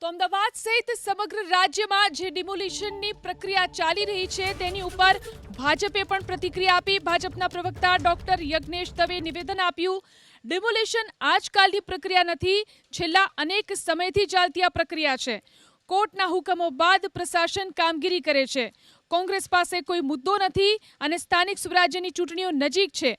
તો અમદાવાદ સહિત સમગ્ર રાજ્યમાં જે ડિમોલિશનની પ્રક્રિયા ચાલી રહી છે તેની ઉપર ભાજપે પણ પ્રતિક્રિયા આપી। ભાજપના પ્રવક્તા ડોક્ટર યજ્ઞેશ દવે નિવેદન આપ્યું। ડિમોલિશન આજકાલની પ્રક્રિયા નથી, છેલ્લા અનેક સમયથી ચાલતી આ પ્રક્રિયા છે। કોર્ટના હુકમો બાદ પ્રશાસન કામગીરી કરે છે। કોંગ્રેસ પાસે કોઈ મુદ્દો નથી અને સ્થાનિક સ્વરાજ્યની ચૂંટણીઓ નજીક છે।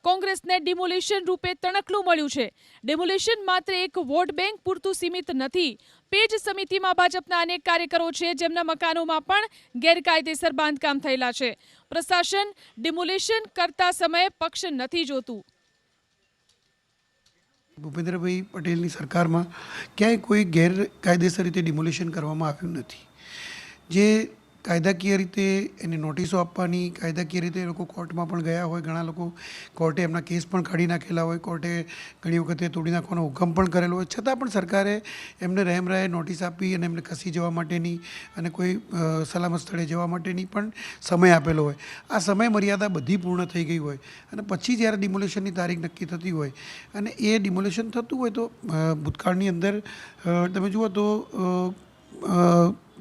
કોંગ્રેસને ડિમોલિશન રૂપે તણખલું મળ્યું છે। ડિમોલિશન માત્ર એક વોટ બેંક પૂરતું સીમિત નથી। પેજ સમિતિમાં ભાજપના અનેક કાર્યકરો છે જેમના મકાનોમાં પણ ગેરકાયદેસર બાંધકામ થયેલા છે। પ્રશાસન ડિમોલિશન કરતા સમયે પક્ષ નથી જોતું। ભૂપેન્દ્રભાઈ પટેલની સરકારમાં ક્યાંય કોઈ ગેરકાયદેસર રીતે ડિમોલિશન કરવામાં આવ્યું નથી। જે કાયદાકીય રીતે એને નોટિસો આપવાની, કાયદાકીય રીતે એ લોકો કોર્ટમાં પણ ગયા હોય, ઘણા લોકો કોર્ટે એમના કેસ પણ કાઢી નાખેલા હોય, કોર્ટે ઘણી વખતે તોડી નાખવાનો હુકમ પણ કરેલો હોય, છતાં પણ સરકારે એમને રહેમરાએ નોટિસ આપી અને એમને ખસી જવા માટેની અને કોઈ સલામત સ્થળે જવા માટેની પણ સમય આપેલો હોય। આ સમય મર્યાદા બધી પૂર્ણ થઈ ગઈ હોય અને પછી જ્યારે ડિમોલિશનની તારીખ નક્કી થતી હોય અને એ ડિમોલિશન થતું હોય તો ભૂતકાળની અંદર તમે જુઓ તો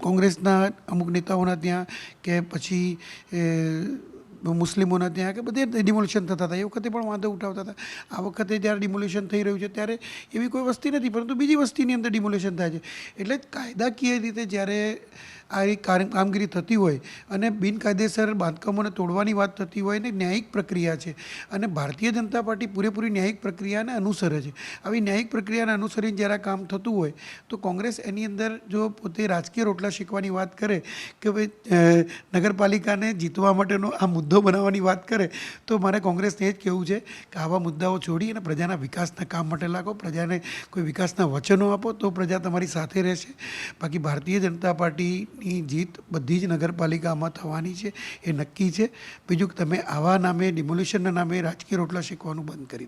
કોંગ્રેસના અમુક નેતાઓના ત્યાં કે પછી મુસ્લિમોના ત્યાં કે બધે ડિમોલિશન થતા હતા, એ વખતે પણ વાંધો ઉઠાવતા હતા। આ વખતે જ્યારે ડિમોલિશન થઈ રહ્યું છે ત્યારે એવી કોઈ વસ્તી નથી, પરંતુ બીજી વસ્તીની અંદર ડિમોલિશન થાય છે। એટલે કાયદાકીય રીતે જ્યારે આ એક કામગીરી થતી હોય અને બિનકાયદેસર બાંધકામોને તોડવાની વાત થતી હોય ને ન્યાયિક પ્રક્રિયા છે અને ભારતીય જનતા પાર્ટી પૂરેપૂરી ન્યાયિક પ્રક્રિયાને અનુસરે છે। આવી ન્યાયિક પ્રક્રિયાને અનુસરીને જ્યારે કામ થતું હોય તો કોંગ્રેસ એની અંદર જો પોતે રાજકીય રોટલા શેકવાની વાત કરે કે ભાઈ નગરપાલિકાને જીતવા માટેનો આ મુદ્દો બનાવવાની વાત કરે તો મારે કોંગ્રેસને એ જ કહેવું છે કે આવા મુદ્દાઓ છોડી અને પ્રજાના વિકાસના કામ માટે લાગો, પ્રજાને કોઈ વિકાસના વચનો આપો તો પ્રજા તમારી સાથે રહેશે। બાકી ભારતીય જનતા પાર્ટીની જીત બધી જ નગરપાલિકામાં થવાની છે, એ નક્કી છે। બીજું કે તમે આવા નામે ડિમોલિશનના નામે રાજકીય રોટલા શેકવાનું બંધ કરી દો।